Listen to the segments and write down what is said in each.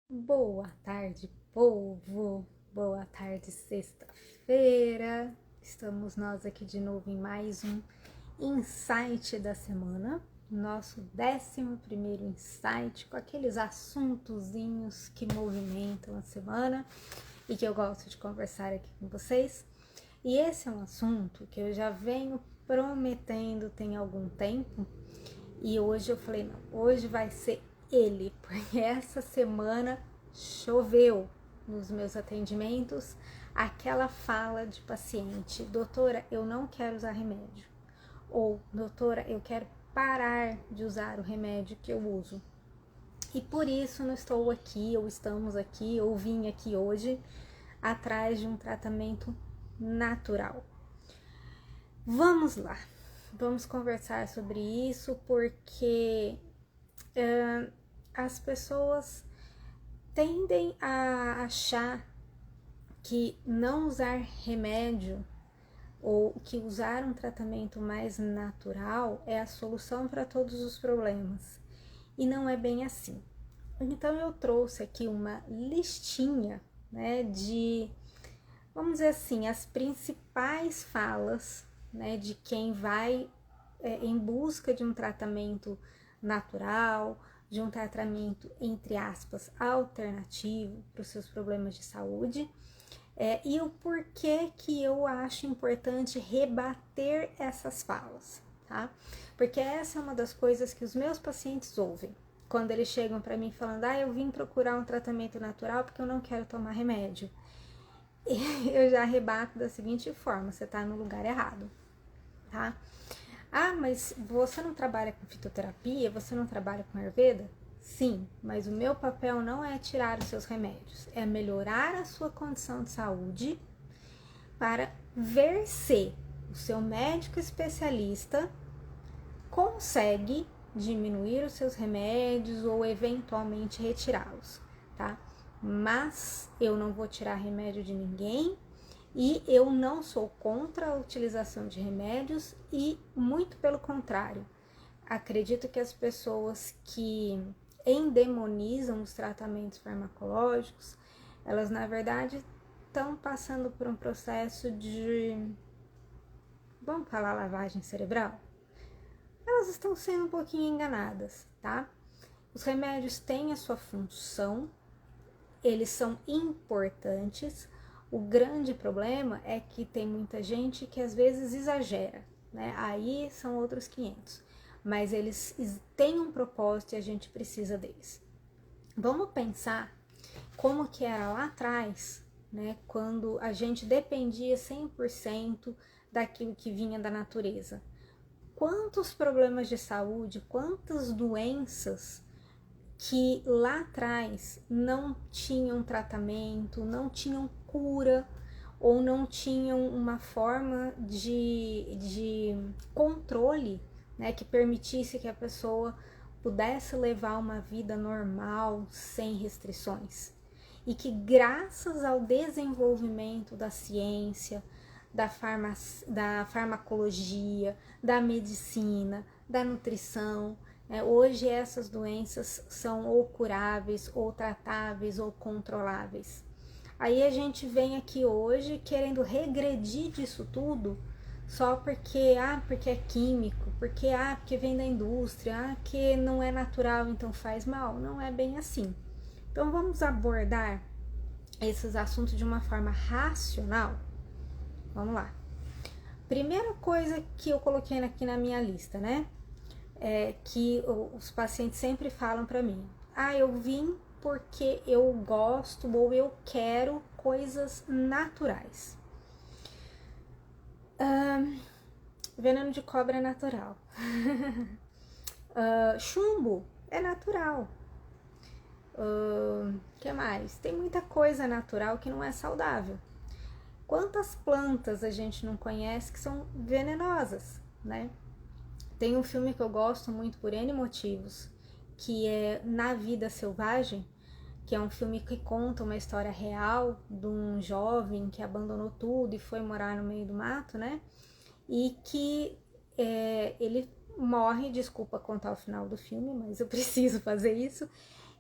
Boa tarde, povo! Boa tarde, sexta-feira! Estamos nós aqui de novo em mais um Insight da semana, nosso 11º Insight, com aqueles assuntozinhos que movimentam a semana e que eu gosto de conversar aqui com vocês. E esse é um assunto que eu já venho prometendo tem algum tempo, e hoje eu falei, não, hoje vai ser ele, porque essa semana choveu nos meus atendimentos aquela fala de paciente: doutora, eu não quero usar remédio, ou doutora, eu quero parar de usar o remédio que eu uso. E por isso não estou aqui, ou estamos aqui, ou vim aqui hoje atrás de um tratamento natural. Vamos lá, vamos conversar sobre isso, porque as pessoas tendem a achar que não usar remédio ou que usar um tratamento mais natural é a solução para todos os problemas. E não é bem assim. Então eu trouxe aqui uma listinha, né, de, vamos dizer assim, as principais falas, né, de quem vai em busca de um tratamento natural, de um tratamento, entre aspas, alternativo para os seus problemas de saúde, e o porquê que eu acho importante rebater essas falas, tá? Porque essa é uma das coisas que os meus pacientes ouvem quando eles chegam para mim falando: eu vim procurar um tratamento natural porque eu não quero tomar remédio. E eu já rebato da seguinte forma: você tá no lugar errado, tá? Mas você não trabalha com fitoterapia? Você não trabalha com Ayurveda? Sim, mas o meu papel não é tirar os seus remédios, é melhorar a sua condição de saúde para ver se o seu médico especialista consegue diminuir os seus remédios ou eventualmente retirá-los, tá? Mas eu não vou tirar remédio de ninguém. E eu não sou contra a utilização de remédios e, muito pelo contrário, acredito que as pessoas que endemonizam os tratamentos farmacológicos, elas na verdade estão passando por um processo de, vamos falar, lavagem cerebral? Elas estão sendo um pouquinho enganadas, tá? Os remédios têm a sua função, eles são importantes. O grande problema é que tem muita gente que às vezes exagera, né? Aí são outros 500. Mas eles têm um propósito e a gente precisa deles. Vamos pensar como que era lá atrás, né? Quando a gente dependia 100% daquilo que vinha da natureza. Quantos problemas de saúde, quantas doenças que lá atrás não tinham tratamento, não tinham cura ou não tinham uma forma de controle, né, que permitisse que a pessoa pudesse levar uma vida normal, sem restrições. E que graças ao desenvolvimento da ciência, da farmacologia, da medicina, da nutrição, hoje essas doenças são ou curáveis, ou tratáveis, ou controláveis. Aí a gente vem aqui hoje querendo regredir disso tudo só porque é químico, porque vem da indústria, que não é natural, então faz mal. Não é bem assim. Então vamos abordar esses assuntos de uma forma racional. Vamos lá. Primeira coisa que eu coloquei aqui na minha lista, né? Que os pacientes sempre falam para mim: eu vim porque eu gosto ou eu quero coisas naturais. Veneno de cobra é natural. Chumbo é natural. Que mais? Tem muita coisa natural que não é saudável. Quantas plantas a gente não conhece que são venenosas, né? Tem um filme que eu gosto muito por N motivos, que é Na Vida Selvagem, que é um filme que conta uma história real de um jovem que abandonou tudo e foi morar no meio do mato, né? E que ele morre, desculpa contar o final do filme, mas eu preciso fazer isso.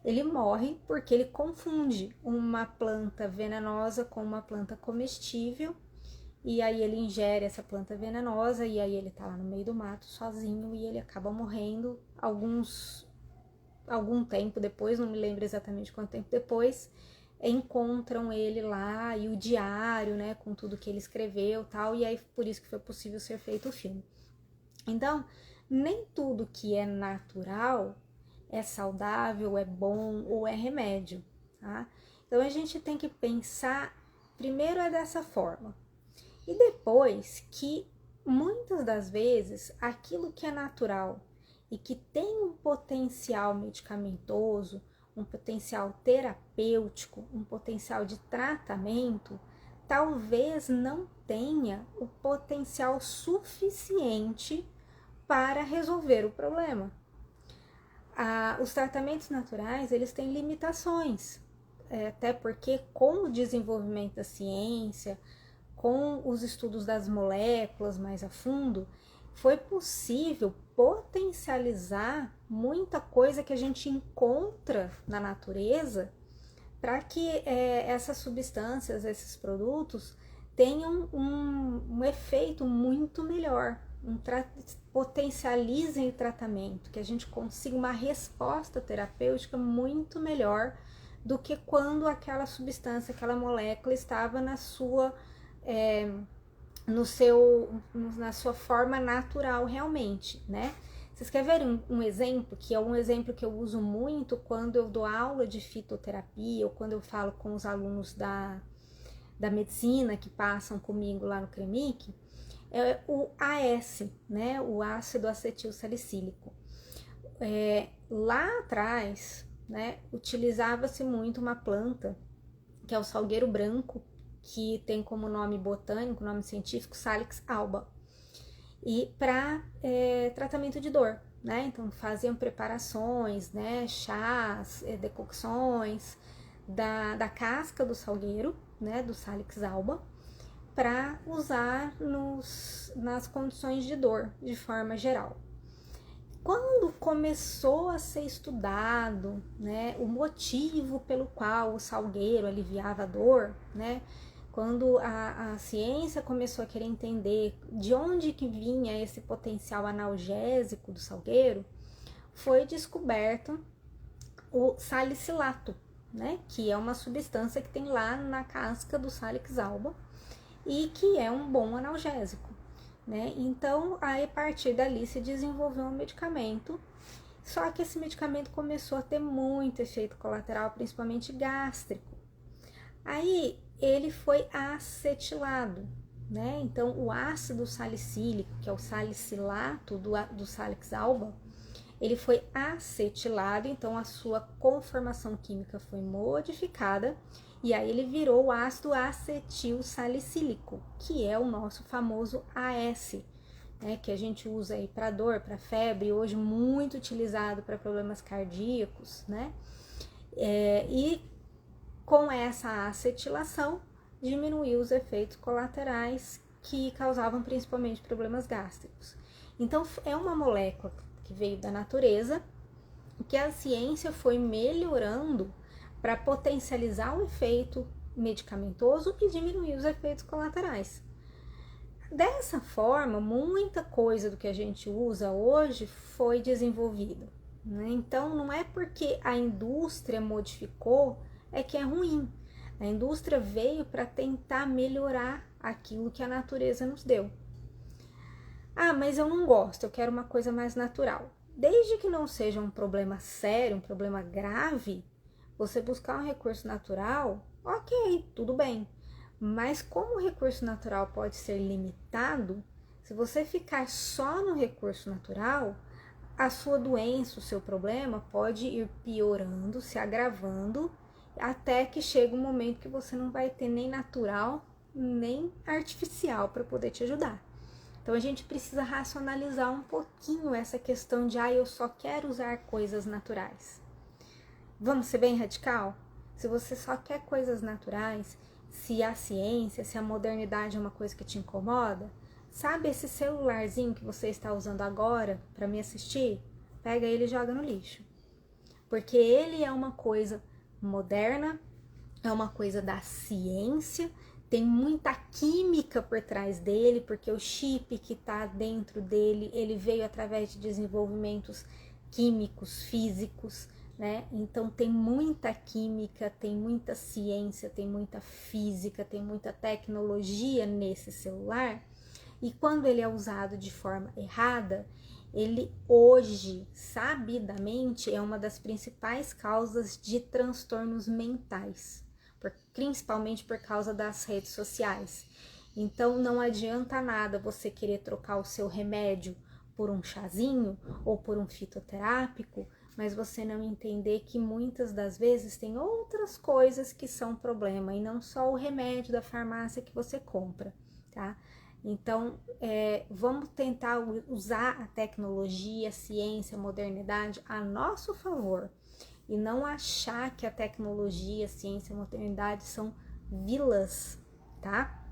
ele morre porque ele confunde uma planta venenosa com uma planta comestível, e aí ele ingere essa planta venenosa, e aí ele tá lá no meio do mato sozinho, e ele acaba morrendo algum tempo depois, não me lembro exatamente quanto tempo depois, encontram ele lá, e o diário, né, com tudo que ele escreveu e tal, e aí por isso que foi possível ser feito o filme. Então, nem tudo que é natural é saudável, é bom ou é remédio, tá? Então a gente tem que pensar, primeiro é dessa forma, e depois que muitas das vezes aquilo que é natural e que tem um potencial medicamentoso, um potencial terapêutico, um potencial de tratamento, talvez não tenha o potencial suficiente para resolver o problema. Os tratamentos naturais, eles têm limitações, até porque com o desenvolvimento da ciência, com os estudos das moléculas mais a fundo, foi possível potencializar muita coisa que a gente encontra na natureza para que essas substâncias, esses produtos, tenham um efeito muito melhor, potencializem o tratamento, que a gente consiga uma resposta terapêutica muito melhor do que quando aquela substância, aquela molécula estava na sua na sua forma natural realmente, né? Vocês querem ver um exemplo, que é um exemplo que eu uso muito quando eu dou aula de fitoterapia ou quando eu falo com os alunos da medicina que passam comigo lá no CREMIC, é o AS, né? O ácido acetil salicílico. Lá atrás, né, utilizava-se muito uma planta, que é o salgueiro branco, que tem como nome botânico, nome científico, Salix alba, e para tratamento de dor, né? Então faziam preparações, né, chás, decocções da casca do salgueiro, né, do Salix alba, para usar nas condições de dor de forma geral. Quando começou a ser estudado, né, o motivo pelo qual o salgueiro aliviava a dor, né, quando a ciência começou a querer entender de onde que vinha esse potencial analgésico do salgueiro, foi descoberto o salicilato, né, que é uma substância que tem lá na casca do Salix alba e que é um bom analgésico, né? Então, aí, a partir dali se desenvolveu um medicamento, só que esse medicamento começou a ter muito efeito colateral, principalmente gástrico. Aí ele foi acetilado, né? Então o ácido salicílico, que é o salicilato do Salix alba, ele foi acetilado, então a sua conformação química foi modificada e aí ele virou o ácido acetil salicílico, que é o nosso famoso AS, né, que a gente usa aí para dor, para febre, hoje muito utilizado para problemas cardíacos, né? E com essa acetilação, diminuiu os efeitos colaterais que causavam principalmente problemas gástricos. Então, é uma molécula que veio da natureza, que a ciência foi melhorando para potencializar o efeito medicamentoso e diminuir os efeitos colaterais. Dessa forma, muita coisa do que a gente usa hoje foi desenvolvida, né? Então, não é porque a indústria modificou é que é ruim. A indústria veio para tentar melhorar aquilo que a natureza nos deu. Ah, mas eu não gosto, eu quero uma coisa mais natural. Desde que não seja um problema sério, um problema grave, você buscar um recurso natural, ok, tudo bem. Mas como o recurso natural pode ser limitado, se você ficar só no recurso natural, a sua doença, o seu problema pode ir piorando, se agravando, até que chega um momento que você não vai ter nem natural, nem artificial para poder te ajudar. Então a gente precisa racionalizar um pouquinho essa questão de eu só quero usar coisas naturais. Vamos ser bem radical? Se você só quer coisas naturais, se a ciência, se a modernidade é uma coisa que te incomoda, sabe esse celularzinho que você está usando agora para me assistir? Pega ele e joga no lixo. porque ele é uma coisa moderna, é uma coisa da ciência, tem muita química por trás dele, porque o chip que está dentro dele, ele veio através de desenvolvimentos químicos, físicos, né? Então tem muita química, tem muita ciência, tem muita física, tem muita tecnologia nesse celular. E quando ele é usado de forma errada, ele hoje, sabidamente, é uma das principais causas de transtornos mentais, principalmente por causa das redes sociais. Então não adianta nada você querer trocar o seu remédio por um chazinho ou por um fitoterápico, mas você não entender que muitas das vezes tem outras coisas que são problema e não só o remédio da farmácia que você compra, tá? Então, vamos tentar usar a tecnologia, a ciência, a modernidade a nosso favor e não achar que a tecnologia, a ciência e a modernidade são vilãs, tá?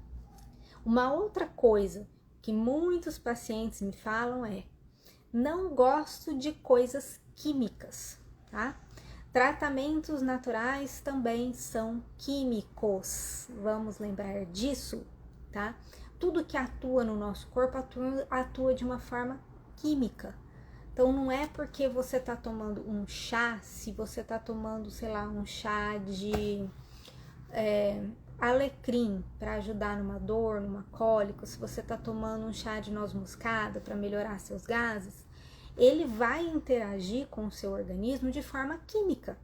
Uma outra coisa que muitos pacientes me falam é: não gosto de coisas químicas, tá? Tratamentos naturais também são químicos, vamos lembrar disso, tá? Tudo que atua no nosso corpo atua de uma forma química. Então não é porque você tá tomando um chá, se você tá tomando, sei lá, um chá de alecrim para ajudar numa dor, numa cólica, se você tá tomando um chá de noz moscada para melhorar seus gases, ele vai interagir com o seu organismo de forma química.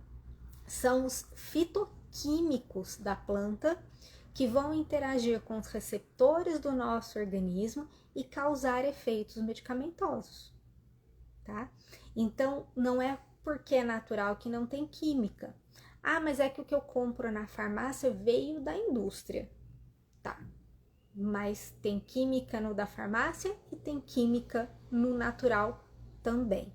São os fitoquímicos da planta que vão interagir com os receptores do nosso organismo e causar efeitos medicamentosos, tá? Então, não é porque é natural que não tem química. Ah, mas é que o que eu compro na farmácia veio da indústria. Tá, mas tem química no da farmácia e tem química no natural também.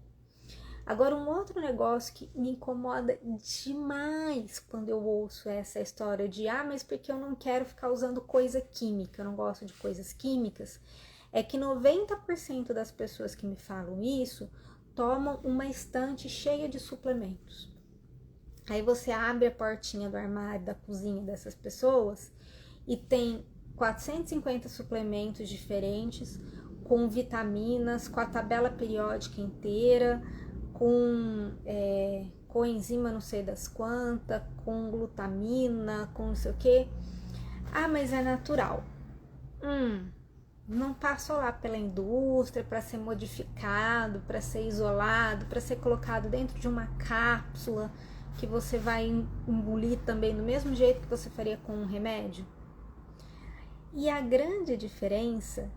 Agora, um outro negócio que me incomoda demais quando eu ouço essa história de mas porque eu não quero ficar usando coisa química, eu não gosto de coisas químicas, é que 90% das pessoas que me falam isso tomam uma estante cheia de suplementos. Aí você abre a portinha do armário da cozinha dessas pessoas e tem 450 suplementos diferentes, com vitaminas, com a tabela periódica inteira, com coenzima não sei das quantas, com glutamina, com não sei o que. Mas é natural. Não passou lá pela indústria para ser modificado, para ser isolado, para ser colocado dentro de uma cápsula que você vai engolir também do mesmo jeito que você faria com um remédio. E a grande diferença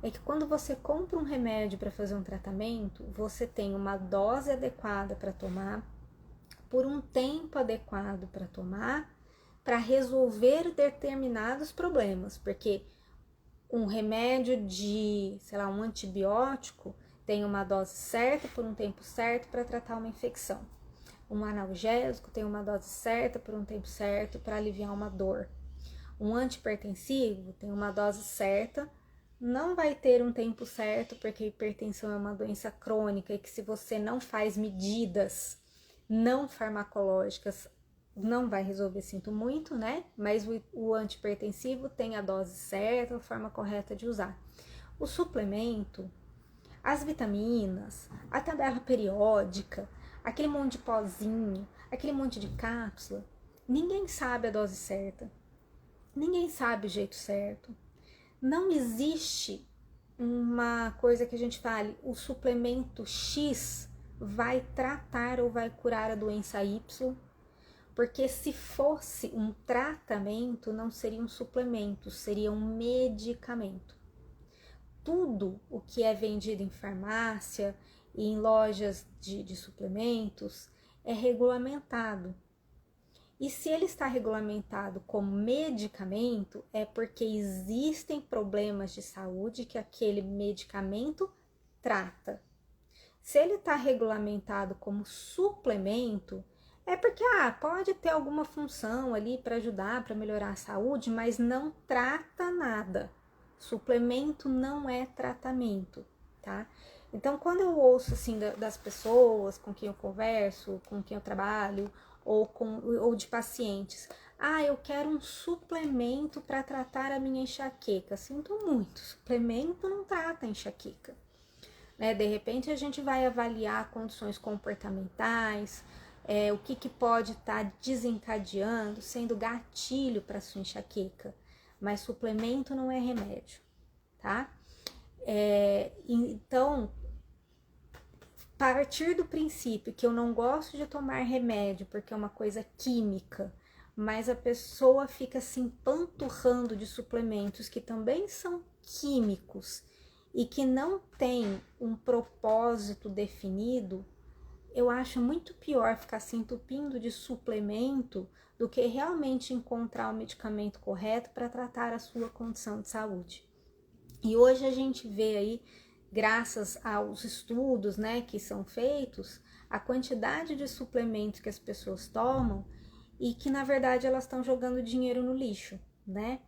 é que quando você compra um remédio para fazer um tratamento, você tem uma dose adequada para tomar, por um tempo adequado para tomar, para resolver determinados problemas, porque um remédio de, sei lá, um antibiótico tem uma dose certa por um tempo certo para tratar uma infecção. Um analgésico tem uma dose certa por um tempo certo para aliviar uma dor. Um antihipertensivo tem uma dose certa, não vai ter um tempo certo, porque a hipertensão é uma doença crônica e que se você não faz medidas não farmacológicas, não vai resolver, sinto muito, né? Mas o antihipertensivo tem a dose certa, a forma correta de usar. O suplemento, as vitaminas, a tabela periódica, aquele monte de pozinho, aquele monte de cápsula, ninguém sabe a dose certa, ninguém sabe o jeito certo. Não existe uma coisa que a gente fale, o suplemento X vai tratar ou vai curar a doença Y, porque se fosse um tratamento, não seria um suplemento, seria um medicamento. Tudo o que é vendido em farmácia e em lojas de suplementos é regulamentado. E se ele está regulamentado como medicamento, é porque existem problemas de saúde que aquele medicamento trata. Se ele está regulamentado como suplemento, é porque pode ter alguma função ali para ajudar, para melhorar a saúde, mas não trata nada. Suplemento não é tratamento, tá? Então, quando eu ouço assim das pessoas com quem eu converso, com quem eu trabalho, ou de pacientes, eu quero um suplemento para tratar a minha enxaqueca. Sinto muito, suplemento não trata a enxaqueca. Né? De repente a gente vai avaliar condições comportamentais, o que pode estar desencadeando, sendo gatilho para sua enxaqueca. Mas suplemento não é remédio, tá? Então, partir do princípio que eu não gosto de tomar remédio porque é uma coisa química, mas a pessoa fica se empanturrando de suplementos que também são químicos e que não tem um propósito definido, eu acho muito pior ficar se entupindo de suplemento do que realmente encontrar o medicamento correto para tratar a sua condição de saúde. E hoje a gente vê aí, graças aos estudos, né, que são feitos, a quantidade de suplementos que as pessoas tomam e que na verdade elas estão jogando dinheiro no lixo, né?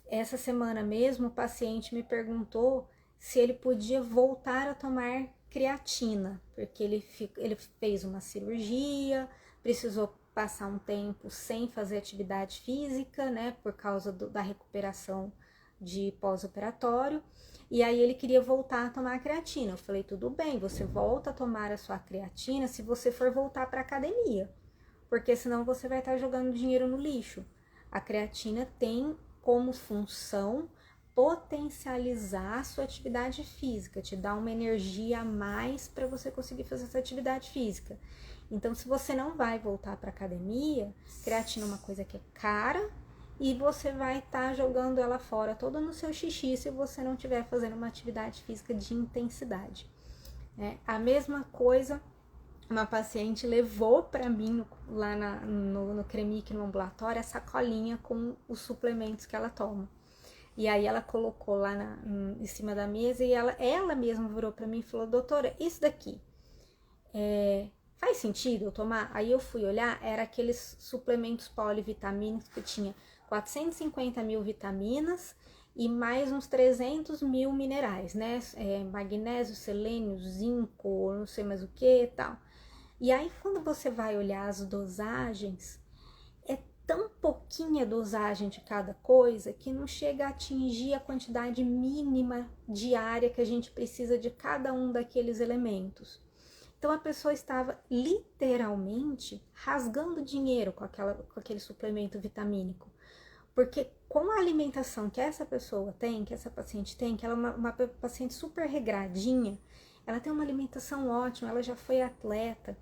Essa semana mesmo o paciente me perguntou se ele podia voltar a tomar creatina, porque ele fez uma cirurgia, precisou passar um tempo sem fazer atividade física, né, por causa da recuperação de pós-operatório, e aí ele queria voltar a tomar a creatina. Eu falei, tudo bem, você volta a tomar a sua creatina se você for voltar para academia, porque senão você vai estar jogando dinheiro no lixo. A creatina tem como função potencializar a sua atividade física, te dar uma energia a mais para você conseguir fazer essa atividade física. Então, se você não vai voltar para academia, creatina é uma coisa que é cara e você vai estar jogando ela fora toda no seu xixi se você não estiver fazendo uma atividade física de intensidade. A mesma coisa, uma paciente levou para mim lá no Cremic, no ambulatório, a sacolinha com os suplementos que ela toma. E aí ela colocou lá em cima da mesa e ela mesma virou para mim e falou, doutora, isso daqui faz sentido eu tomar? Aí eu fui olhar, era aqueles suplementos polivitamínicos que tinha 450 mil vitaminas e mais uns 300 mil minerais, né? Magnésio, selênio, zinco, não sei mais o que e tal. E aí quando você vai olhar as dosagens, é tão pouquinha dosagem de cada coisa que não chega a atingir a quantidade mínima diária que a gente precisa de cada um daqueles elementos. Então a pessoa estava literalmente rasgando dinheiro com aquele suplemento vitamínico. Porque com a alimentação que essa pessoa tem, que essa paciente tem, que ela é uma paciente super regradinha, ela tem uma alimentação ótima, ela já foi atleta,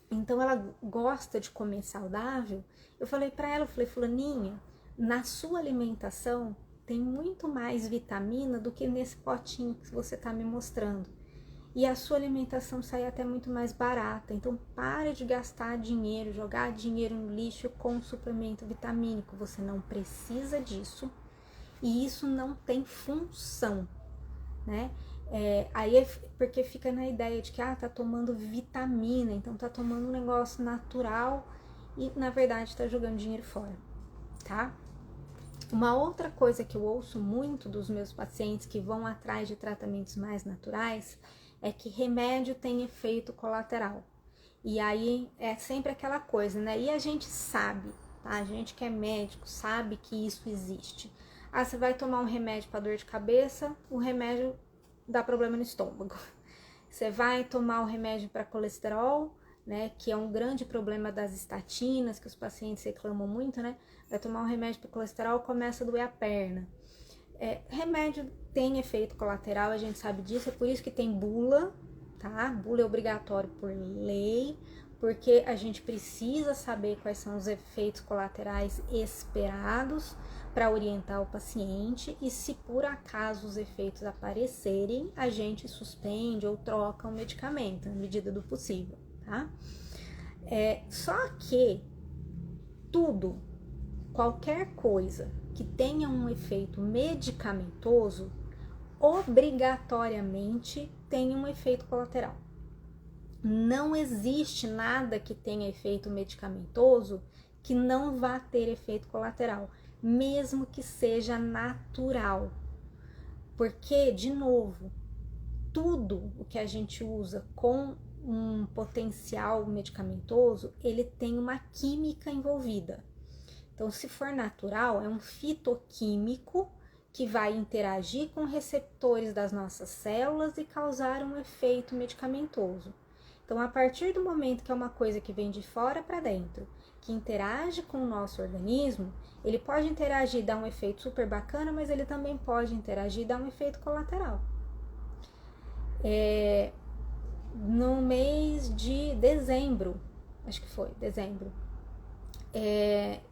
então ela gosta de comer saudável. Eu falei para ela, fulaninha, na sua alimentação tem muito mais vitamina do que nesse potinho que você está me mostrando. E a sua alimentação sai até muito mais barata. Então pare de gastar dinheiro, jogar dinheiro no lixo com suplemento vitamínico. Você não precisa disso e isso não tem função, né? Aí é porque fica na ideia de que tá tomando vitamina, então tá tomando um negócio natural e na verdade tá jogando dinheiro fora, tá? Uma outra coisa que eu ouço muito dos meus pacientes que vão atrás de tratamentos mais naturais é que remédio tem efeito colateral. E aí é sempre aquela coisa, né? E a gente sabe, tá? A gente que é médico sabe que isso existe. Você vai tomar um remédio para dor de cabeça, o remédio dá problema no estômago. Você vai tomar um remédio para colesterol, né? Que é um grande problema das estatinas, que os pacientes reclamam muito, né? Vai tomar um remédio para colesterol, começa a doer a perna. Remédio tem efeito colateral, a gente sabe disso, é por isso que tem bula, tá? Bula é obrigatório por lei, porque a gente precisa saber quais são os efeitos colaterais esperados para orientar o paciente e se por acaso os efeitos aparecerem, a gente suspende ou troca o medicamento, na medida do possível, tá? Só que qualquer coisa que tenha um efeito medicamentoso, obrigatoriamente tem um efeito colateral. Não existe nada que tenha efeito medicamentoso que não vá ter efeito colateral, mesmo que seja natural. Porque, de novo, tudo o que a gente usa com um potencial medicamentoso, ele tem uma química envolvida. Então, se for natural, é um fitoquímico que vai interagir com receptores das nossas células e causar um efeito medicamentoso. Então, a partir do momento que é uma coisa que vem de fora para dentro, que interage com o nosso organismo, ele pode interagir e dar um efeito super bacana, mas ele também pode interagir e dar um efeito colateral. No mês de dezembro, acho que foi, dezembro,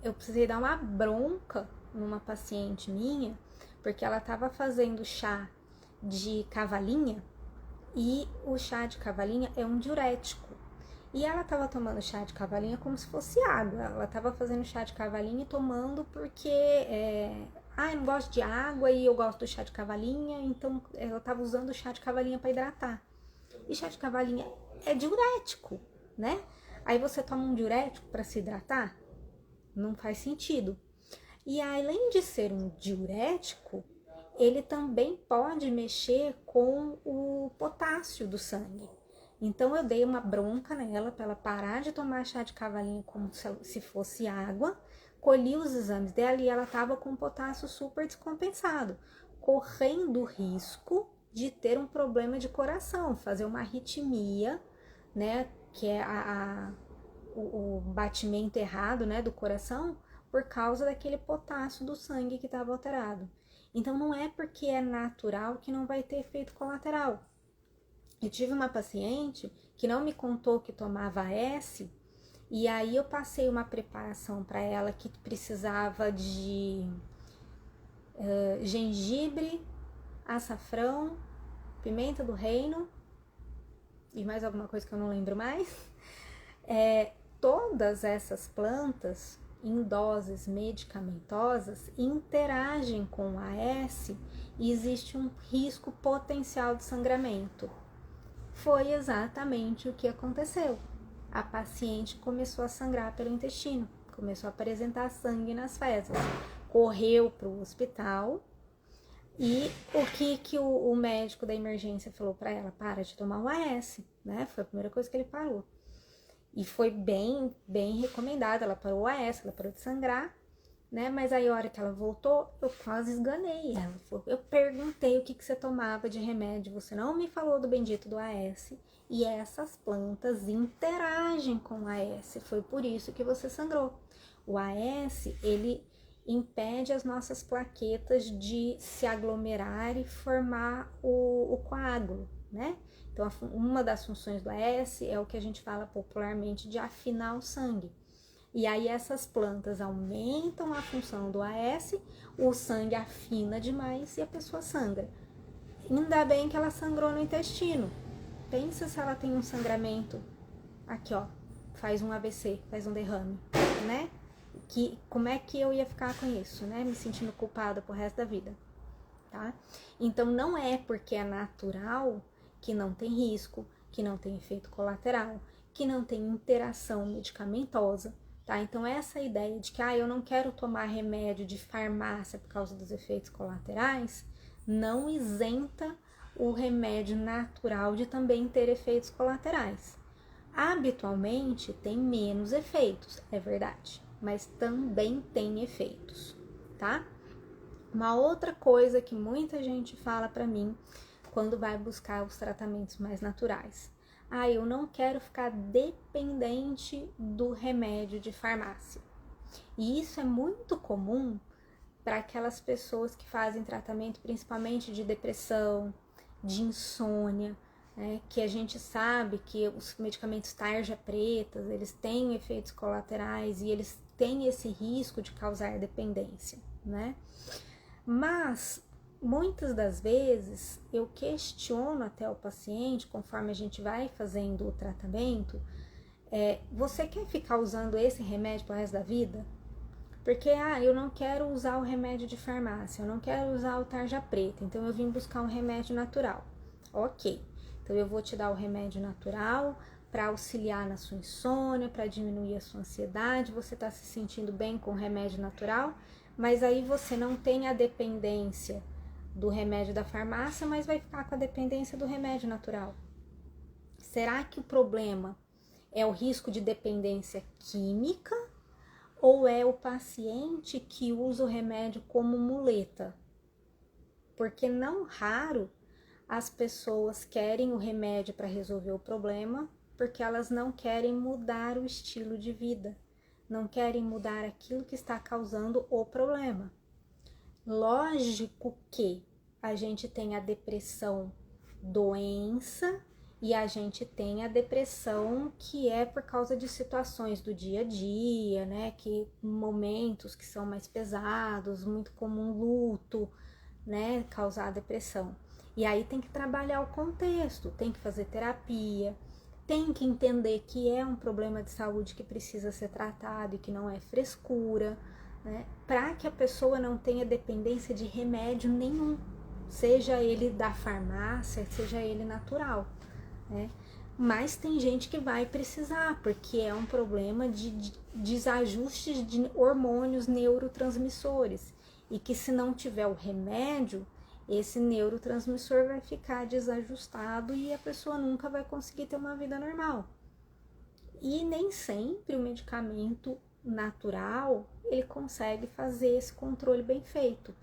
eu precisei dar uma bronca numa paciente minha, porque ela estava fazendo chá de cavalinha, e o chá de cavalinha é um diurético. E ela estava tomando chá de cavalinha como se fosse água. Ela estava fazendo chá de cavalinha e tomando porque eu não gosto de água e eu gosto do chá de cavalinha, então ela estava usando o chá de cavalinha para hidratar. E chá de cavalinha é diurético, né? Aí você toma um diurético para se hidratar? Não faz sentido. E além de ser um diurético, ele também pode mexer com o potássio do sangue. Então eu dei uma bronca nela para ela parar de tomar chá de cavalinha como se fosse água, colhi os exames dela e ela estava com potássio super descompensado, correndo o risco de ter um problema de coração, fazer uma arritmia, né, que é o batimento errado, né, do coração, por causa daquele potássio do sangue que estava alterado. Então não é porque é natural que não vai ter efeito colateral. Eu tive uma paciente que não me contou que tomava AS, e aí eu passei uma preparação para ela que precisava de gengibre, açafrão, pimenta do reino e mais alguma coisa que eu não lembro mais. Todas essas plantas em doses medicamentosas interagem com o AS e existe um risco potencial de sangramento. Foi exatamente o que aconteceu. A paciente começou a sangrar pelo intestino, começou a apresentar sangue nas fezes, correu para o hospital e o que o médico da emergência falou para ela? Para de tomar o AS, né? Foi a primeira coisa que ele parou. E foi bem recomendado, ela parou o AS, ela parou de sangrar, né? Mas aí a hora que ela voltou, eu quase esganei ela. Eu perguntei o que você tomava de remédio, você não me falou do bendito do AS, e essas plantas interagem com o AS, foi por isso que você sangrou. O AS, ele impede as nossas plaquetas de se aglomerar e formar o coágulo, né? Então, uma das funções do AS é o que a gente fala popularmente de afinar o sangue. E aí essas plantas aumentam a função do AS, o sangue afina demais e a pessoa sangra. Ainda bem que ela sangrou no intestino. Pensa se ela tem um sangramento, aqui ó, faz um AVC, faz um derrame, né? Como é que eu ia ficar com isso, né? Me sentindo culpada pro resto da vida, tá? Então não é porque é natural que não tem risco, que não tem efeito colateral, que não tem interação medicamentosa. Tá? Então essa ideia de que eu não quero tomar remédio de farmácia por causa dos efeitos colaterais, não isenta o remédio natural de também ter efeitos colaterais. Habitualmente tem menos efeitos, é verdade, mas também tem efeitos, tá? Uma outra coisa que muita gente fala para mim quando vai buscar os tratamentos mais naturais: eu não quero ficar dependente do remédio de farmácia. E isso é muito comum para aquelas pessoas que fazem tratamento principalmente de depressão, de insônia, né? Que a gente sabe que os medicamentos tarja pretas, eles têm efeitos colaterais e eles têm esse risco de causar dependência, né? Mas muitas das vezes eu questiono até o paciente, conforme a gente vai fazendo o tratamento, você quer ficar usando esse remédio pro resto da vida? Porque, eu não quero usar o remédio de farmácia, eu não quero usar o tarja preta, então eu vim buscar um remédio natural. Ok, então eu vou te dar o remédio natural para auxiliar na sua insônia, para diminuir a sua ansiedade, você está se sentindo bem com o remédio natural, mas aí você não tem a dependência do remédio da farmácia, mas vai ficar com a dependência do remédio natural. Será que o problema é o risco de dependência química ou é o paciente que usa o remédio como muleta? Porque não raro as pessoas querem o remédio para resolver o problema porque elas não querem mudar o estilo de vida, não querem mudar aquilo que está causando o problema. Lógico que a gente tem a depressão doença e a gente tem a depressão que é por causa de situações do dia a dia, né? Que momentos que são mais pesados, muito comum luto, né? Causar depressão. E aí tem que trabalhar o contexto, tem que fazer terapia, tem que entender que é um problema de saúde que precisa ser tratado e que não é frescura, né? Para que a pessoa não tenha dependência de remédio nenhum, seja ele da farmácia, seja ele natural, né? Mas tem gente que vai precisar, porque é um problema de desajustes de hormônios neurotransmissores, e que se não tiver o remédio, esse neurotransmissor vai ficar desajustado e a pessoa nunca vai conseguir ter uma vida normal. E nem sempre o medicamento natural, ele consegue fazer esse controle bem feito.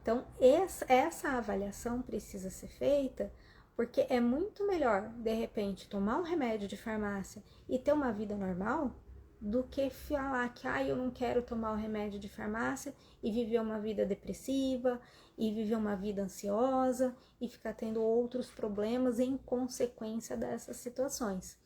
Então, essa avaliação precisa ser feita, porque é muito melhor, de repente, tomar um remédio de farmácia e ter uma vida normal, do que falar que eu não quero tomar o remédio de farmácia e viver uma vida depressiva, e viver uma vida ansiosa, e ficar tendo outros problemas em consequência dessas situações.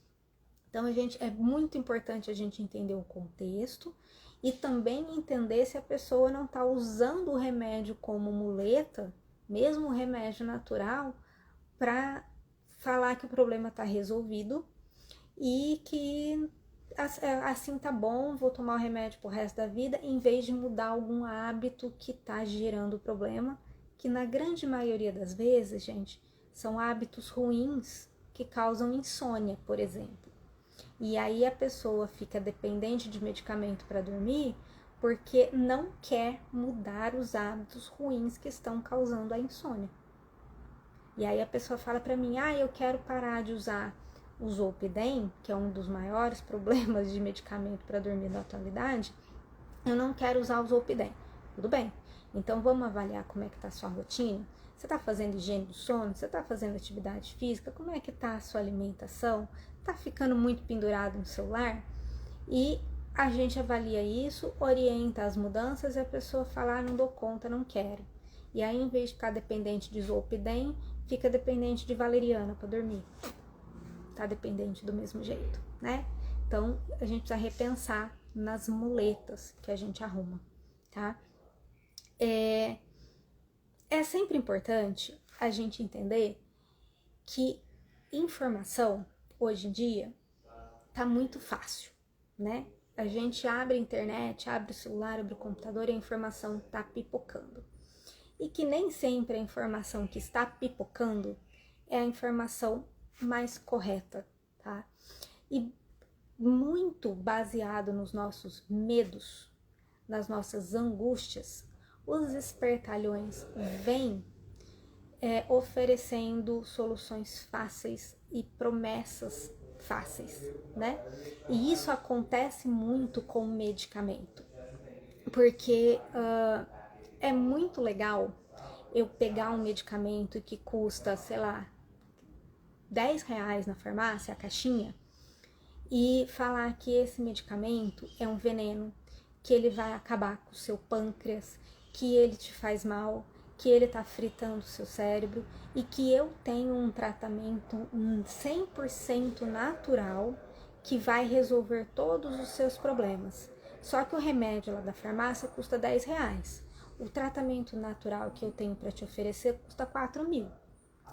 Então, é muito importante a gente entender o contexto e também entender se a pessoa não está usando o remédio como muleta, mesmo o remédio natural, para falar que o problema está resolvido e que assim tá bom, vou tomar o remédio pro resto da vida, em vez de mudar algum hábito que tá gerando o problema, que na grande maioria das vezes, gente, são hábitos ruins que causam insônia, por exemplo. E aí a pessoa fica dependente de medicamento para dormir porque não quer mudar os hábitos ruins que estão causando a insônia. E aí a pessoa fala para mim, eu quero parar de usar o Zolpidem, que é um dos maiores problemas de medicamento para dormir na atualidade, eu não quero usar o Zolpidem. Tudo bem, então vamos avaliar como é que está a sua rotina. Você está fazendo higiene do sono? Você está fazendo atividade física? Como é que está a sua alimentação? Está ficando muito pendurado no celular? E a gente avalia isso, orienta as mudanças e a pessoa fala, não dou conta, não quero. E aí, em vez de ficar dependente de Zolpidem, fica dependente de valeriana para dormir. Tá dependente do mesmo jeito, né? Então, a gente precisa repensar nas muletas que a gente arruma, tá? É sempre importante a gente entender que informação, hoje em dia, tá muito fácil, né? A gente abre a internet, abre o celular, abre o computador e a informação tá pipocando. E que nem sempre a informação que está pipocando é a informação mais correta, tá? E muito baseado nos nossos medos, nas nossas angústias, os espertalhões vêm oferecendo soluções fáceis e promessas fáceis, né? E isso acontece muito com o medicamento, porque é muito legal eu pegar um medicamento que custa, sei lá, R$10 na farmácia, a caixinha, e falar que esse medicamento é um veneno, que ele vai acabar com o seu pâncreas, que ele te faz mal, que ele tá fritando o seu cérebro e que eu tenho um tratamento 100% natural que vai resolver todos os seus problemas. Só que o remédio lá da farmácia custa R$10. O tratamento natural que eu tenho para te oferecer custa 4.000.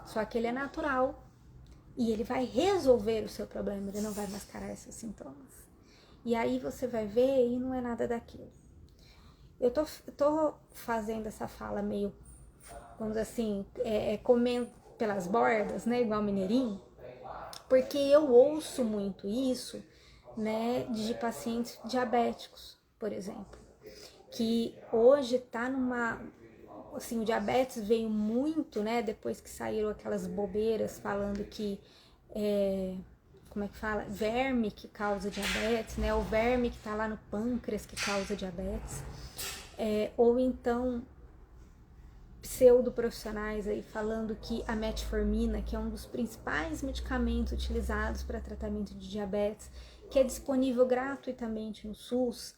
Só que ele é natural e ele vai resolver o seu problema, ele não vai mascarar esses sintomas. E aí você vai ver e não é nada daquilo. Eu tô fazendo essa fala meio, vamos dizer assim, comendo pelas bordas, né, igual mineirinho, porque eu ouço muito isso, né, de pacientes diabéticos, por exemplo, que hoje tá assim, o diabetes veio muito, né, depois que saíram aquelas bobeiras falando que, como é que fala? Verme que causa diabetes, né, o verme que tá lá no pâncreas que causa diabetes, ou então pseudoprofissionais aí falando que a metformina, que é um dos principais medicamentos utilizados para tratamento de diabetes, que é disponível gratuitamente no SUS,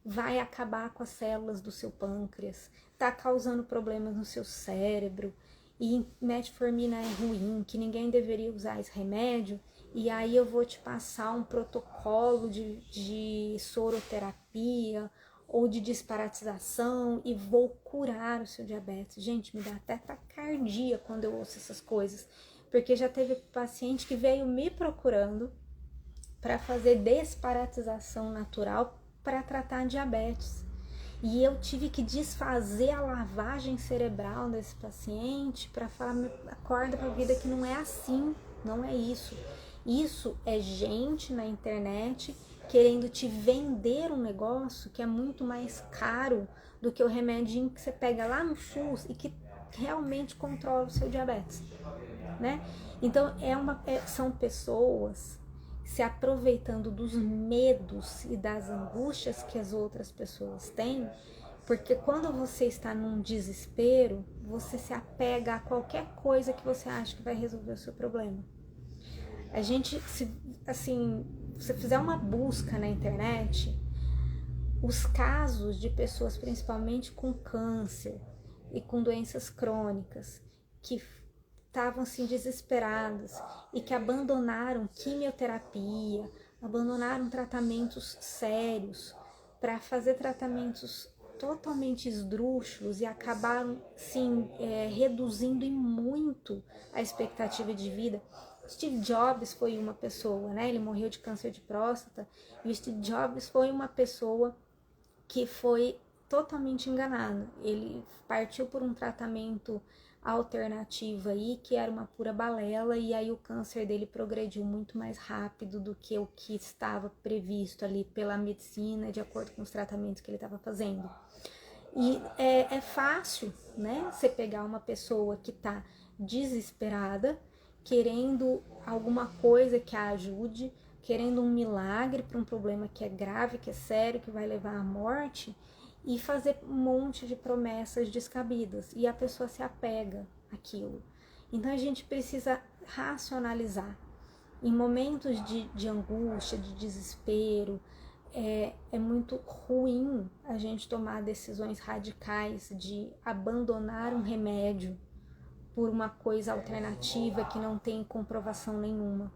vai acabar com as células do seu pâncreas, está causando problemas no seu cérebro, e metformina é ruim, que ninguém deveria usar esse remédio, e aí eu vou te passar um protocolo de soroterapia ou de disparatização e vou curar o seu diabetes. Gente, me dá até taquicardia quando eu ouço essas coisas, porque já teve paciente que veio me procurando para fazer desparatização natural para tratar diabetes. E eu tive que desfazer a lavagem cerebral desse paciente para falar, acorda para a vida que não é assim, não é isso. Isso é gente na internet querendo te vender um negócio que é muito mais caro do que o remedinho que você pega lá no SUS e que realmente controla o seu diabetes, né? Então são pessoas se aproveitando dos medos e das angústias que as outras pessoas têm, porque quando você está num desespero, você se apega a qualquer coisa que você acha que vai resolver o seu problema. A gente, se você fizer uma busca na internet, os casos de pessoas principalmente com câncer e com doenças crônicas que estavam assim desesperadas e que abandonaram quimioterapia, abandonaram tratamentos sérios para fazer tratamentos totalmente esdrúxulos e acabaram sim, reduzindo em muito a expectativa de vida. Steve Jobs foi uma pessoa, né? Ele morreu de câncer de próstata, e o Steve Jobs foi uma pessoa que foi totalmente enganado. Ele partiu por um tratamento alternativo aí, que era uma pura balela, e aí o câncer dele progrediu muito mais rápido do que o que estava previsto ali pela medicina, de acordo com os tratamentos que ele estava fazendo. E é fácil, né, você pegar uma pessoa que está desesperada, querendo alguma coisa que a ajude, querendo um milagre para um problema que é grave, que é sério, que vai levar à morte, e fazer um monte de promessas descabidas, e a pessoa se apega àquilo. Então a gente precisa racionalizar. Em momentos de angústia, de desespero, é muito ruim a gente tomar decisões radicais de abandonar um remédio por uma coisa alternativa que não tem comprovação nenhuma,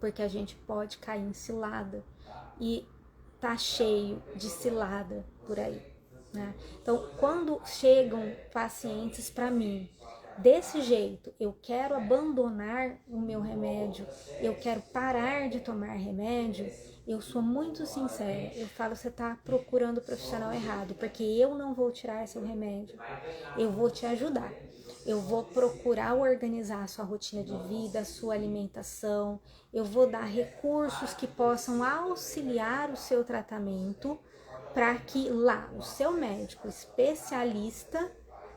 porque a gente pode cair em cilada, e tá cheio de cilada por aí, né? Então, quando chegam pacientes para mim desse jeito, eu quero abandonar o meu remédio, eu quero parar de tomar remédio, eu sou muito sincera, eu falo, você tá procurando o profissional errado, porque eu não vou tirar seu remédio, eu vou te ajudar. Eu vou procurar organizar a sua rotina de vida, a sua alimentação, eu vou dar recursos que possam auxiliar o seu tratamento, para que lá o seu médico especialista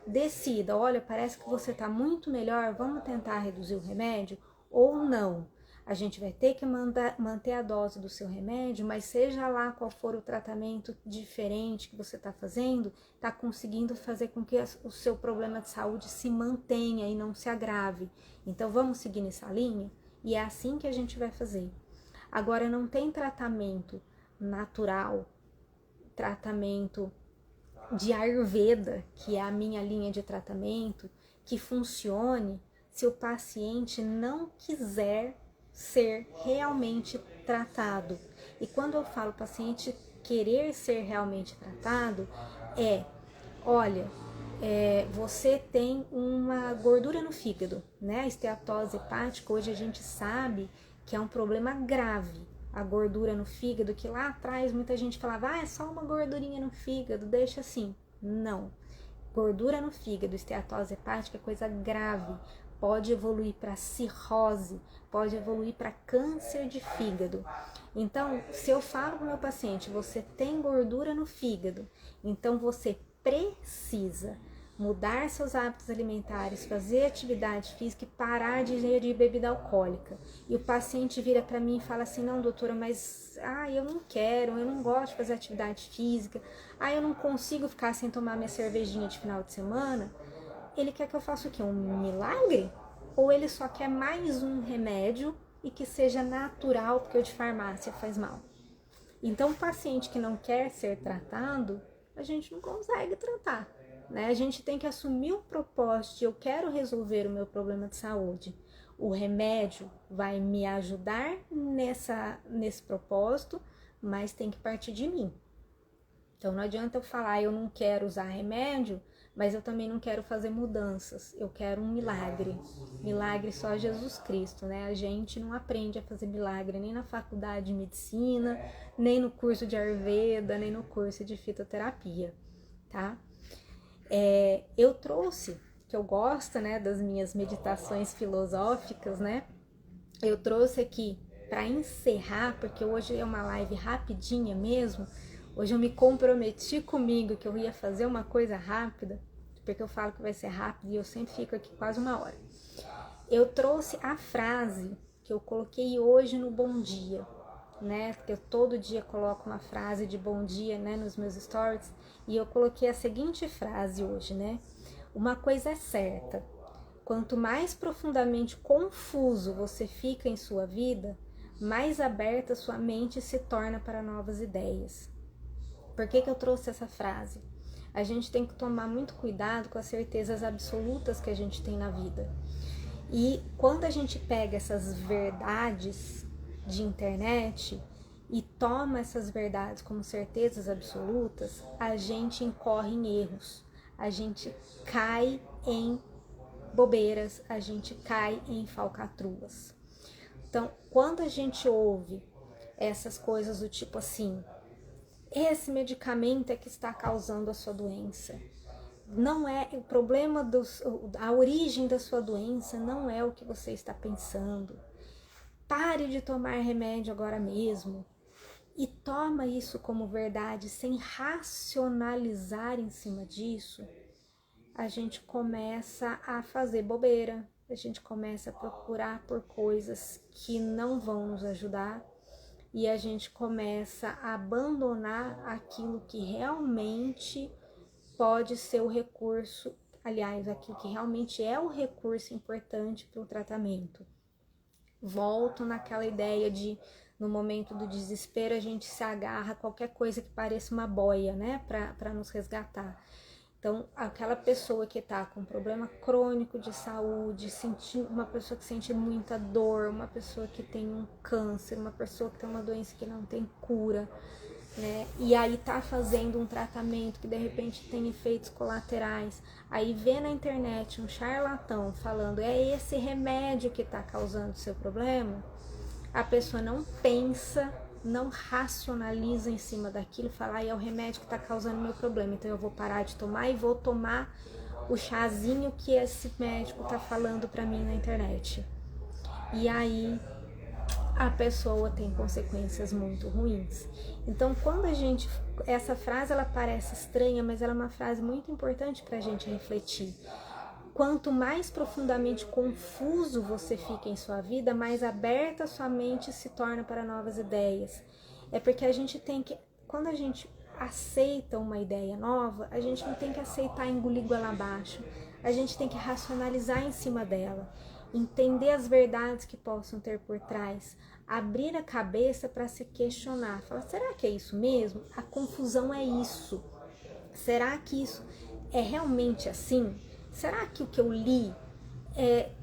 decida, olha, parece que você está muito melhor, vamos tentar reduzir o remédio, ou não. A gente vai ter que manter a dose do seu remédio, mas seja lá qual for o tratamento diferente que você está fazendo, está conseguindo fazer com que o seu problema de saúde se mantenha e não se agrave. Então vamos seguir nessa linha? E é assim que a gente vai fazer. Agora, não tem tratamento natural, tratamento de Ayurveda, que é a minha linha de tratamento, que funcione se o paciente não quiser ser realmente tratado. E quando eu falo paciente querer ser realmente tratado, olha, você tem uma gordura no fígado, né? A esteatose hepática, hoje a gente sabe que é um problema grave. A gordura no fígado, que lá atrás muita gente falava, é só uma gordurinha no fígado, deixa assim. Não. Gordura no fígado, esteatose hepática é coisa grave. Pode evoluir para cirrose, pode evoluir para câncer de fígado. Então, se eu falo para o meu paciente, você tem gordura no fígado, então você precisa mudar seus hábitos alimentares, fazer atividade física e parar de ingerir bebida alcoólica. E o paciente vira para mim e fala assim, não, doutora, mas eu não quero, eu não gosto de fazer atividade física, eu não consigo ficar sem tomar minha cervejinha de final de semana. Ele quer que eu faça o quê? Um milagre? Ou ele só quer mais um remédio e que seja natural, porque o de farmácia faz mal? Então, o paciente que não quer ser tratado, a gente não consegue tratar, né? A gente tem que assumir o propósito de eu quero resolver o meu problema de saúde. O remédio vai me ajudar nesse propósito, mas tem que partir de mim. Então, não adianta eu falar, eu não quero usar remédio, mas eu também não quero fazer mudanças. Eu quero um milagre. Milagre só Jesus Cristo, né? A gente não aprende a fazer milagre nem na faculdade de medicina, nem no curso de Ayurveda, nem no curso de fitoterapia, tá? Eu trouxe, que eu gosto, né, das minhas meditações filosóficas, né? Eu trouxe aqui para encerrar, porque hoje é uma live rapidinha mesmo. Hoje eu me comprometi comigo que eu ia fazer uma coisa rápida, porque eu falo que vai ser rápido e eu sempre fico aqui quase uma hora. Eu trouxe a frase que eu coloquei hoje no Bom Dia, né? Porque eu todo dia coloco uma frase de bom dia, né, nos meus stories, e eu coloquei a seguinte frase hoje, né? Uma coisa é certa, quanto mais profundamente confuso você fica em sua vida, mais aberta sua mente se torna para novas ideias. Por que eu trouxe essa frase? A gente tem que tomar muito cuidado com as certezas absolutas que a gente tem na vida. E quando a gente pega essas verdades de internet e toma essas verdades como certezas absolutas, a gente incorre em erros, a gente cai em bobeiras, a gente cai em falcatruas. Então, quando a gente ouve essas coisas do tipo assim, esse medicamento é que está causando a sua doença. Não é o problema, a origem da sua doença não é o que você está pensando. Pare de tomar remédio agora mesmo. E toma isso como verdade sem racionalizar em cima disso. A gente começa a fazer bobeira. A gente começa a procurar por coisas que não vão nos ajudar. E a gente começa a abandonar aquilo que realmente pode ser o recurso, aliás, aquilo que realmente é o recurso importante para o tratamento. Volto naquela ideia de, no momento do desespero, a gente se agarra a qualquer coisa que pareça uma boia, né, para nos resgatar. Então, aquela pessoa que está com problema crônico de saúde, uma pessoa que sente muita dor, uma pessoa que tem um câncer, uma pessoa que tem uma doença que não tem cura, né? E aí tá fazendo um tratamento que de repente tem efeitos colaterais. Aí vê na internet um charlatão falando, é esse remédio que tá causando o seu problema. A pessoa não pensa, não racionaliza em cima daquilo, fala, é o remédio que está causando o meu problema, então eu vou parar de tomar e vou tomar o chazinho que esse médico está falando para mim na internet. E aí a pessoa tem consequências muito ruins. Então, quando essa frase ela parece estranha, mas ela é uma frase muito importante para a gente refletir. Quanto mais profundamente confuso você fica em sua vida, mais aberta sua mente se torna para novas ideias. É porque a gente tem que, quando a gente aceita uma ideia nova, a gente não tem que aceitar e engolir goela abaixo. A gente tem que racionalizar em cima dela, entender as verdades que possam ter por trás, abrir a cabeça para se questionar. Falar, será que é isso mesmo? A confusão é isso. Será que isso é realmente assim? Será que o que eu li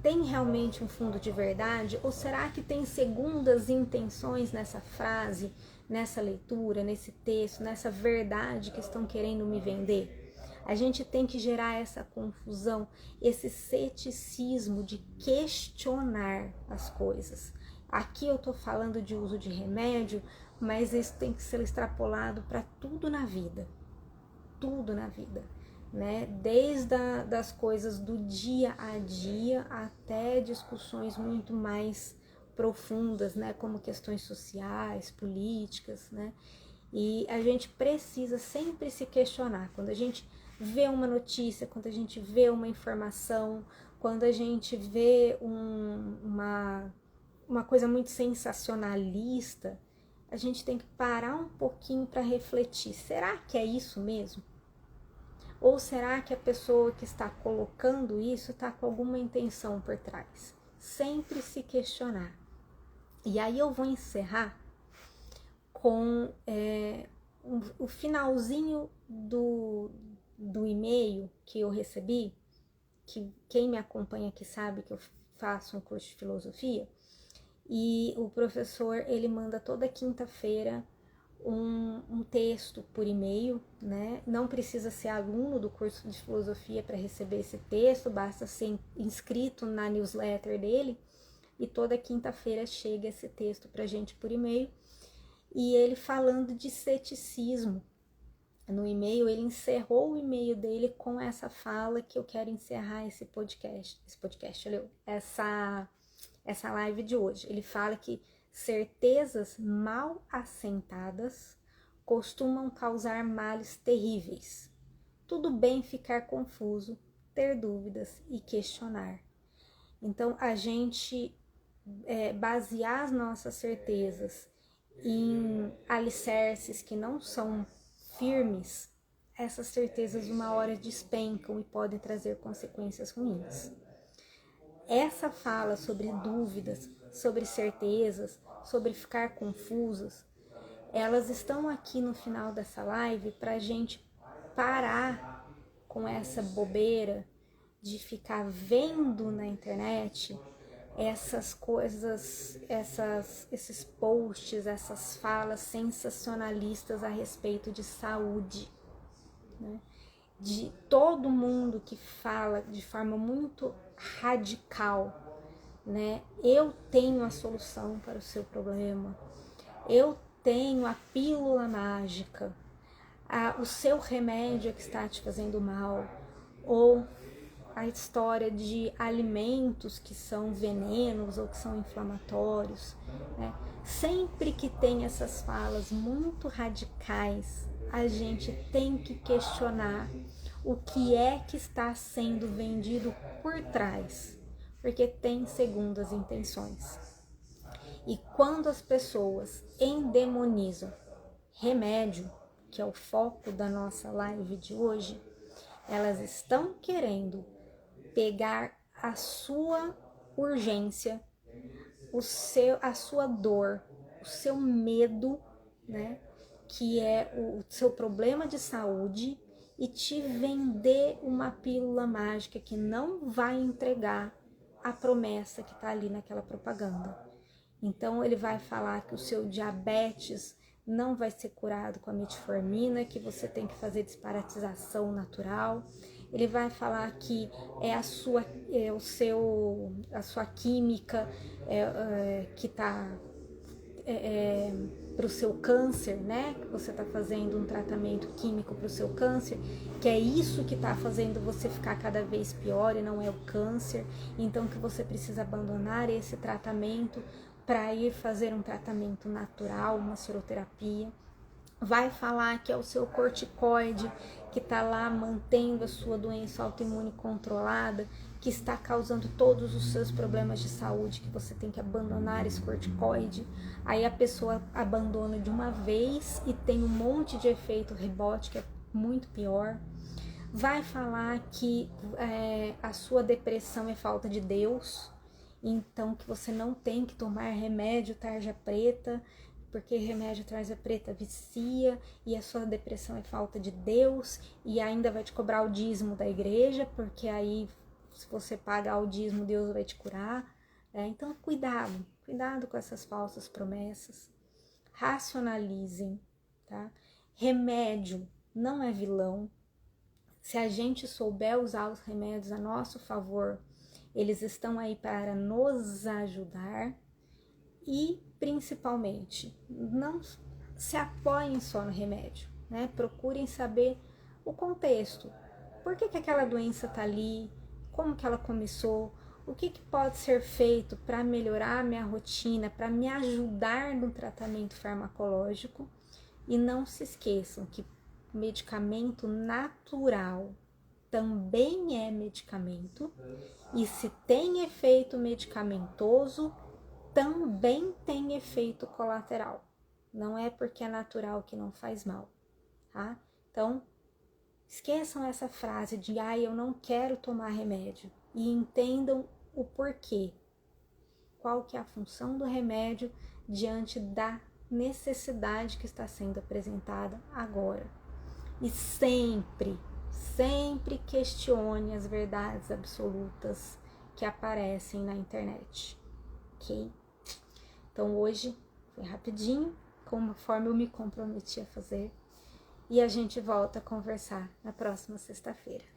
tem realmente um fundo de verdade? Ou será que tem segundas intenções nessa frase, nessa leitura, nesse texto, nessa verdade que estão querendo me vender? A gente tem que gerar essa confusão, esse ceticismo de questionar as coisas. Aqui eu tô falando de uso de remédio, mas isso tem que ser extrapolado para tudo na vida. Tudo na vida, né? Desde das coisas do dia a dia até discussões muito mais profundas, né? Como questões sociais, políticas, né? E a gente precisa sempre se questionar. Quando a gente vê uma notícia, quando a gente vê uma informação, quando a gente vê uma coisa muito sensacionalista, a gente tem que parar um pouquinho para refletir. Será que é isso mesmo? Ou será que a pessoa que está colocando isso está com alguma intenção por trás? Sempre se questionar. E aí eu vou encerrar com o finalzinho do e-mail que eu recebi, que quem me acompanha aqui sabe que eu faço um curso de filosofia, e o professor, ele manda toda quinta-feira um texto por e-mail, né? Não precisa ser aluno do curso de filosofia para receber esse texto, basta ser inscrito na newsletter dele, e toda quinta-feira chega esse texto pra gente por e-mail, e ele falando de ceticismo. No e-mail, ele encerrou o e-mail dele com essa fala que eu quero encerrar essa live de hoje. Ele fala que certezas mal assentadas costumam causar males terríveis. Tudo bem ficar confuso, ter dúvidas e questionar. Então, a gente basear as nossas certezas em alicerces que não são firmes, essas certezas uma hora despencam e podem trazer consequências ruins. Essa fala sobre dúvidas, sobre certezas, sobre ficar confusas, elas estão aqui no final dessa live para a gente parar com essa bobeira de ficar vendo na internet essas coisas, esses posts, essas falas sensacionalistas a respeito de saúde, né? De todo mundo que fala de forma muito radical, né? Eu tenho a solução para o seu problema, eu tenho a pílula mágica, o seu remédio é que está te fazendo mal, ou a história de alimentos que são venenos ou que são inflamatórios, né? Sempre que tem essas falas muito radicais, a gente tem que questionar o que é que está sendo vendido por trás, porque tem segundas intenções. E quando as pessoas endemonizam remédio, que é o foco da nossa live de hoje, elas estão querendo pegar a sua urgência, a sua dor, o seu medo, né, que é o seu problema de saúde, e te vender uma pílula mágica que não vai entregar a promessa que está ali naquela propaganda. Então ele vai falar que o seu diabetes não vai ser curado com a metformina, que você tem que fazer desparasitização natural. Ele vai falar que a sua química que está para o seu câncer, né? Que você está fazendo um tratamento químico para o seu câncer, que é isso que está fazendo você ficar cada vez pior e não é o câncer. Então que você precisa abandonar esse tratamento para ir fazer um tratamento natural, uma soroterapia. Vai falar que é o seu corticoide que está lá mantendo a sua doença autoimune controlada, que está causando todos os seus problemas de saúde, que você tem que abandonar esse corticoide. Aí a pessoa abandona de uma vez e tem um monte de efeito rebote, que é muito pior. Vai falar que a sua depressão é falta de Deus, então que você não tem que tomar remédio tarja preta, porque remédio tarja preta vicia, e a sua depressão é falta de Deus, e ainda vai te cobrar o dízimo da igreja, porque aí se você pagar o dízimo, Deus vai te curar. Então cuidado com essas falsas promessas. Racionalizem, tá? Remédio não é vilão. Se a gente souber usar os remédios a nosso favor, eles estão aí para nos ajudar. E, principalmente, não se apoiem só no remédio, né? Procurem saber o contexto. Por que aquela doença está ali? Como que ela começou? O que pode ser feito para melhorar a minha rotina, para me ajudar no tratamento farmacológico? E não se esqueçam que medicamento natural também é medicamento, e se tem efeito medicamentoso, também tem efeito colateral. Não é porque é natural que não faz mal, tá? Então, esqueçam essa frase de eu não quero tomar remédio, e entendam o porquê. Qual que é a função do remédio diante da necessidade que está sendo apresentada agora. E sempre questione as verdades absolutas que aparecem na internet, ok? Então hoje foi rapidinho, conforme eu me comprometi a fazer, e a gente volta a conversar na próxima sexta-feira.